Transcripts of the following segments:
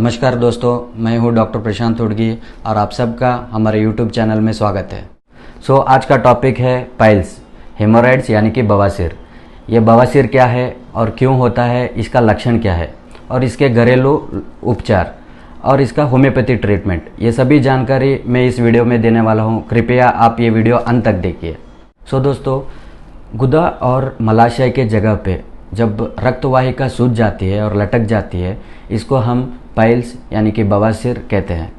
नमस्कार दोस्तों, मैं हूं डॉक्टर प्रशांत उड़गी और आप सबका हमारे यूट्यूब चैनल में स्वागत है। आज का टॉपिक है पाइल्स, हेमोरॉइड्स यानी कि बवासीर। ये बवासीर क्या है और क्यों होता है, इसका लक्षण क्या है और इसके घरेलू उपचार और इसका होम्योपैथी ट्रीटमेंट, ये सभी जानकारी मैं इस वीडियो में देने वाला हूँ। कृपया आप ये वीडियो अंत तक देखिए। दोस्तों, गुदा और मलाशय के जगह पे जब रक्तवाहिका सूज जाती है और लटक जाती है, इसको हम पाइल्स यानी कि बवासीर कहते हैं।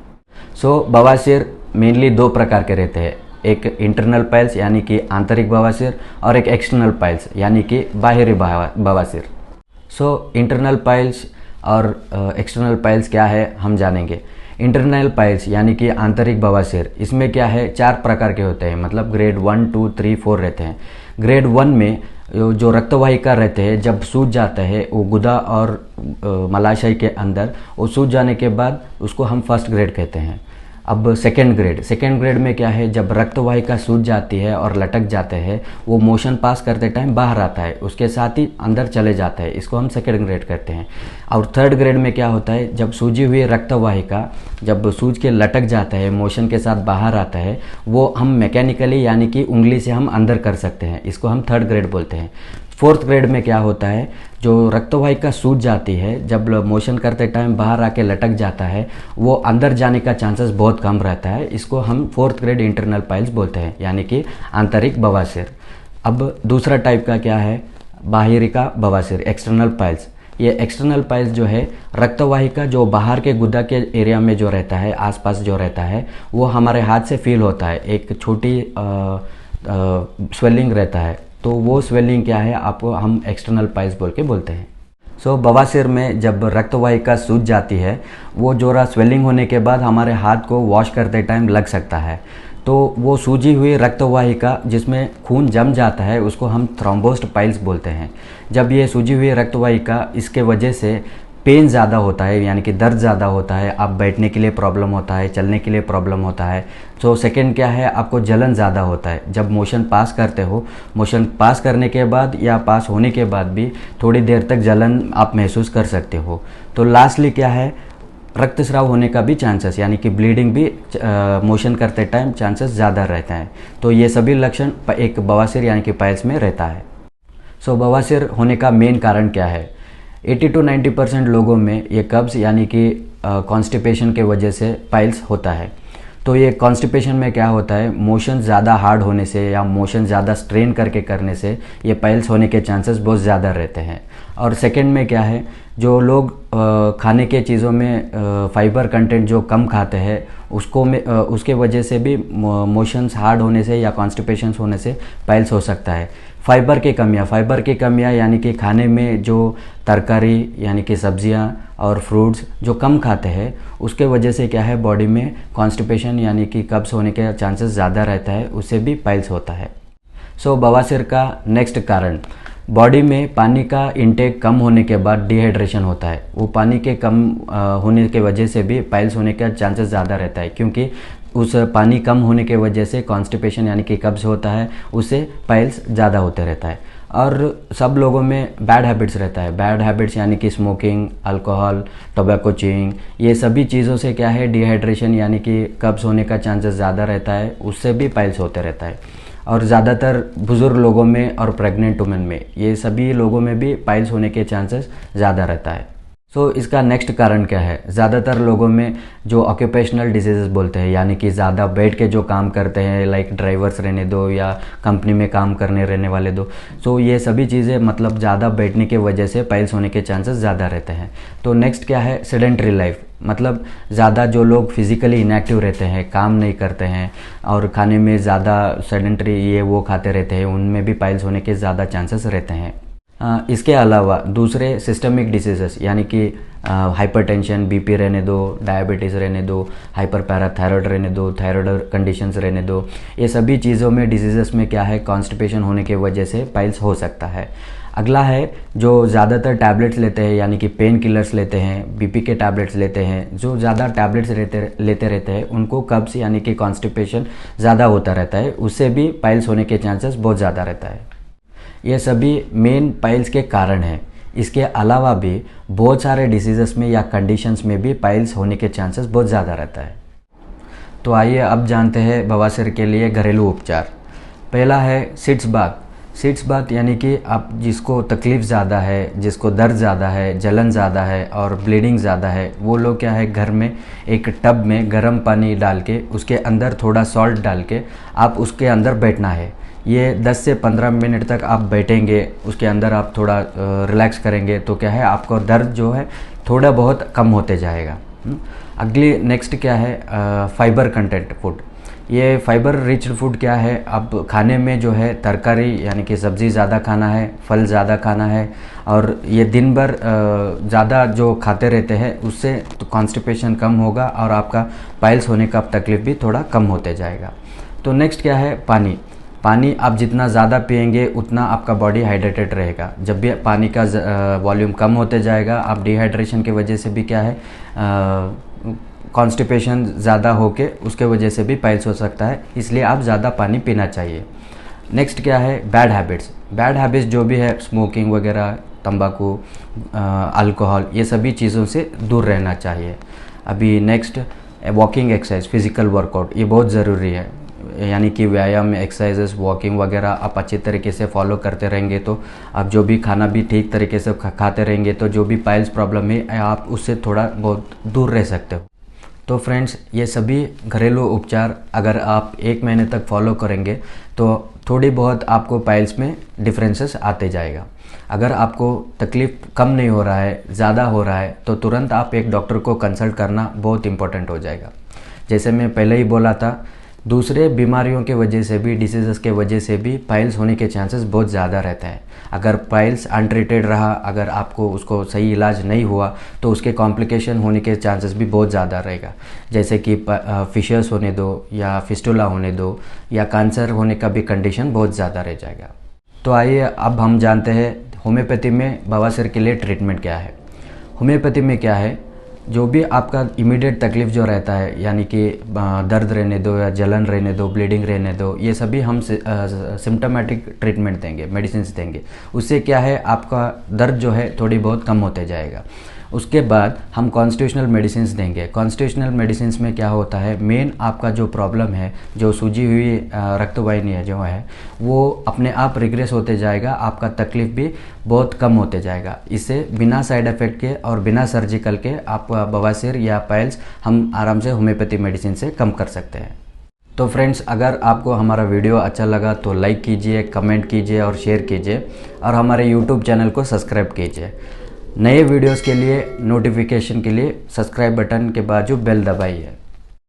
बवासीर मेनली दो प्रकार के रहते हैं, एक इंटरनल पाइल्स यानी कि आंतरिक बवासीर और एक एक्सटर्नल पाइल्स यानी कि बाहरी बवासीर। इंटरनल पाइल्स और एक्सटर्नल पाइल्स क्या है हम जानेंगे। इंटरनल पाइल्स यानी कि आंतरिक बवासीर, इसमें क्या है, 4 प्रकार के होते हैं, मतलब ग्रेड 1, 2, 3, 4 रहते हैं। ग्रेड 1 में जो रक्तवाहिका रहते हैं जब सूज जाता है, वो गुदा और मलाशय के अंदर वो सूज जाने के बाद उसको हम फर्स्ट ग्रेड कहते हैं। अब सेकेंड ग्रेड में क्या है, जब रक्तवाहिका सूज जाती है और लटक जाते हैं, वो मोशन पास करते टाइम बाहर आता है, उसके साथ ही अंदर चले जाता है, इसको हम सेकेंड ग्रेड कहते हैं। और थर्ड ग्रेड में क्या होता है, जब सूजी हुई रक्तवाहिका जब सूज के लटक जाता है, मोशन के साथ बाहर आता है, वो हम मैकेनिकली यानी कि उंगली से हम अंदर कर सकते हैं, इसको हम थर्ड ग्रेड बोलते हैं। फोर्थ ग्रेड में क्या होता है, जो रक्तवाहिका सूज जाती है, जब मोशन करते टाइम बाहर आके लटक जाता है, वो अंदर जाने का चांसेस बहुत कम रहता है, इसको हम फोर्थ ग्रेड इंटरनल पाइल्स बोलते हैं यानी कि आंतरिक बवासीर। अब दूसरा टाइप का क्या है, बाहरी का बवासीर, एक्सटर्नल पाइल्स। ये एक्सटर्नल पाइल्स जो है, रक्तवाहिका जो बाहर के गुदा के एरिया में जो रहता है, आसपास जो रहता है, वो हमारे हाथ से फील होता है, एक छोटी स्वेलिंग रहता है, तो वो स्वेलिंग क्या है, आपको हम एक्सटर्नल पाइल्स बोल के बोलते हैं। बवासीर में जब रक्तवाहिका सूज जाती है, वो जोरा स्वेलिंग होने के बाद हमारे हाथ को वॉश करते टाइम लग सकता है, तो वो सूजी हुई रक्तवाहिका जिसमें खून जम जाता है, उसको हम थ्रोम्बोस्ड पाइल्स बोलते हैं। जब ये सूजी हुई रक्तवाहिका, इसके वजह से पेन ज़्यादा होता है यानी कि दर्द ज़्यादा होता है, आप बैठने के लिए प्रॉब्लम होता है, चलने के लिए प्रॉब्लम होता है। सेकंड क्या है, आपको जलन ज़्यादा होता है जब मोशन पास करते हो। मोशन पास करने के बाद या पास होने के बाद भी थोड़ी देर तक जलन आप महसूस कर सकते हो। तो लास्टली क्या है, रक्तस्राव होने का भी चांसेस यानी कि ब्लीडिंग भी मोशन करते टाइम चांसेस ज़्यादा रहता है। तो ये सभी लक्षण एक बवासीर यानी कि पाइल्स में रहता है। बवासीर होने का मेन कारण क्या है, 80 to 90% लोगों में ये कब्ज़ यानी कि कॉन्स्टिपेशन के वजह से पाइल्स होता है। तो ये कॉन्स्टिपेशन में क्या होता है, मोशन ज़्यादा हार्ड होने से या मोशन ज़्यादा स्ट्रेन करके करने से ये पाइल्स होने के चांसेस बहुत ज़्यादा रहते हैं। और सेकंड में क्या है, जो लोग खाने के चीज़ों में फाइबर कंटेंट जो कम खाते हैं, उसके वजह से भी मोशंस हार्ड होने से या कॉन्स्टिपेशंस होने से पाइल्स हो सकता है। फाइबर की कमियाँ यानी कि खाने में जो तरकारी यानी कि सब्जियां और फ्रूट्स जो कम खाते हैं, उसके वजह से क्या है, बॉडी में कॉन्स्टिपेशन यानी कि कब्ज़ होने के चांसेस ज़्यादा रहता है, उससे भी पाइल्स होता है। बवासीर का नेक्स्ट कारण, बॉडी में पानी का इंटेक कम होने के बाद डिहाइड्रेशन होता है। वो पानी के कम होने के वजह से भी पाइल्स होने का चांसेस ज़्यादा रहता है, क्योंकि उस पानी कम होने के वजह से कॉन्स्टिपेशन यानी कि कब्ज़ होता है, उससे पाइल्स ज़्यादा होते रहता है। और सब लोगों में बैड हैबिट्स रहता है, बैड हैबिट्स यानी कि स्मोकिंग, अल्कोहल, टोबैको च्यूइंग, ये सभी चीज़ों से क्या है, डिहाइड्रेशन यानी कि कब्ज़ होने का चांसेस ज़्यादा रहता है, उससे भी पाइल्स होते रहता है। और ज़्यादातर बुज़ुर्ग लोगों में और प्रेग्नेंट वुमेन में, ये सभी लोगों में भी पाइल्स होने के चांसेस ज़्यादा रहता है। इसका नेक्स्ट कारण क्या है, ज़्यादातर लोगों में जो ऑक्यूपेशनल डिजीज़ बोलते हैं यानी कि ज़्यादा बैठ के जो काम करते हैं, लाइक ड्राइवर्स रहने दो या कंपनी में काम करने रहने वाले दो, ये सभी चीज़ें मतलब ज़्यादा बैठने के वजह से पाइल्स होने के चांसेस ज़्यादा रहते हैं। तो नेक्स्ट क्या है, सेडेंटरी लाइफ, मतलब ज़्यादा जो लोग फिज़िकली इनएक्टिव रहते हैं, काम नहीं करते हैं और खाने में ज़्यादा सेडेंटरी ये वो खाते रहते हैं, उनमें भी पाइल्स होने के ज़्यादा चांसेस रहते हैं। इसके अलावा दूसरे सिस्टमिक डिसीजेस यानी कि हाइपरटेंशन, बीपी रहने दो, डायबिटीज़ रहने दो, हाइपर पैराथायरॉयड रहने दो, थायराइड कंडीशंस रहने दो, ये सभी चीज़ों में डिजीजेस में क्या है, कॉन्स्टिपेशन होने की वजह से पाइल्स हो सकता है। अगला है, जो ज़्यादातर टैबलेट्स लेते हैं यानी कि पेन किलर्स लेते हैं, बीपी के टैबलेट्स लेते हैं, जो ज़्यादा टैबलेट्स लेते रहते हैं, उनको कब्ज़ यानी कि कॉन्स्टिपेशन ज़्यादा होता रहता है, उससे भी पाइल्स होने के चांसेस बहुत ज़्यादा रहता है। ये सभी मेन पाइल्स के कारण हैं। इसके अलावा भी बहुत सारे डिसीज़ेस में या कंडीशंस में भी पाइल्स होने के चांसेस बहुत ज़्यादा रहता है। तो आइए अब जानते हैं बवासीर के लिए घरेलू उपचार। पहला है सिट्स बाथ। सिट्स बाथ यानी कि आप जिसको तकलीफ़ ज़्यादा है, जिसको दर्द ज़्यादा है, जलन ज़्यादा है और ब्लीडिंग ज़्यादा है, वो लोग क्या है घर में एक टब में गर्म पानी डाल के उसके अंदर थोड़ा सॉल्ट डाल के आप उसके अंदर बैठना है। ये 10 से 15 मिनट तक आप बैठेंगे, उसके अंदर आप थोड़ा रिलैक्स करेंगे तो क्या है आपको दर्द जो है थोड़ा बहुत कम होते जाएगा। अगली नेक्स्ट क्या है, फाइबर कंटेंट फूड। ये फाइबर रिच फूड क्या है, आप खाने में जो है तरकारी यानी कि सब्ज़ी ज़्यादा खाना है, फल ज़्यादा खाना है और ये दिन भर ज़्यादा जो खाते रहते हैं उससे तो कॉन्स्टिपेशन कम होगा और आपका पाइल्स होने का तकलीफ़ भी थोड़ा कम होते जाएगा। तो नेक्स्ट क्या है, पानी। पानी आप जितना ज़्यादा पिएंगे उतना आपका बॉडी हाइड्रेटेड रहेगा। जब भी पानी का वॉल्यूम कम होते जाएगा, आप डिहाइड्रेशन की वजह से भी क्या है कॉन्स्टिपेशन ज़्यादा होके उसके वजह से भी पाइल्स हो सकता है, इसलिए आप ज़्यादा पानी पीना चाहिए। नेक्स्ट क्या है, बैड हैबिट्स। बैड हैबिट्स जो भी है, स्मोकिंग वगैरह, तंबाकू, अल्कोहल, ये सभी चीज़ों से दूर रहना चाहिए। अभी next walking exercise, physical workout, ये बहुत ज़रूरी है। यानी कि व्यायाम, एक्सरसाइजेस, वॉकिंग वगैरह आप अच्छे तरीके से फॉलो करते रहेंगे तो आप जो भी खाना भी ठीक तरीके से खाते रहेंगे तो जो भी पाइल्स प्रॉब्लम है आप उससे थोड़ा बहुत दूर रह सकते हो। तो फ्रेंड्स, ये सभी घरेलू उपचार अगर आप 1 महीने तक फॉलो करेंगे तो थोड़ी बहुत आपको पाइल्स में डिफरेंसेस आते जाएगा। अगर आपको तकलीफ़ कम नहीं हो रहा है, ज़्यादा हो रहा है, तो तुरंत आप एक डॉक्टर को कंसल्ट करना बहुत इंपॉर्टेंट हो जाएगा। जैसे मैं पहले ही बोला था, दूसरे बीमारियों के वजह से भी, डिसीज़ेस के वजह से भी पाइल्स होने के चांसेस बहुत ज़्यादा रहते हैं। अगर पाइल्स अनट्रीटेड रहा, अगर आपको उसको सही इलाज नहीं हुआ तो उसके कॉम्प्लिकेशन होने के चांसेस भी बहुत ज़्यादा रहेगा। जैसे कि फिशर्स होने दो या फिस्टुला होने दो या कैंसर होने का भी कंडीशन बहुत ज़्यादा रह जाएगा। तो आइए अब हम जानते हैं होम्योपैथी में बवासीर के लिए ट्रीटमेंट क्या है। होम्योपैथी में क्या है, जो भी आपका इमीडिएट तकलीफ़ जो रहता है यानी कि दर्द रहने दो या जलन रहने दो, ब्लीडिंग रहने दो, ये सभी हम सिम्टोमेटिक ट्रीटमेंट देंगे, मेडिसिन देंगे। उससे क्या है आपका दर्द जो है थोड़ी बहुत कम होते जाएगा। उसके बाद हम कॉन्स्टिट्यूशनल मेडिसिन देंगे। कॉन्स्टिट्यूशनल मेडिसिन में क्या होता है, मेन आपका जो प्रॉब्लम है, जो सूजी हुई रक्तवाहिनी है जो है वो अपने आप रिग्रेस होते जाएगा, आपका तकलीफ़ भी बहुत कम होते जाएगा। इससे बिना साइड इफ़ेक्ट के और बिना सर्जिकल के आपका बवासीर या पाइल्स हम आराम से होम्योपैथी मेडिसिन से कम कर सकते हैं। तो फ्रेंड्स, अगर आपको हमारा वीडियो अच्छा लगा तो लाइक कीजिए, कमेंट कीजिए और शेयर कीजिए और हमारे यूट्यूब चैनल को सब्सक्राइब कीजिए। नए वीडियोस के लिए नोटिफिकेशन के लिए सब्सक्राइब बटन के बाजू बेल दबाइए।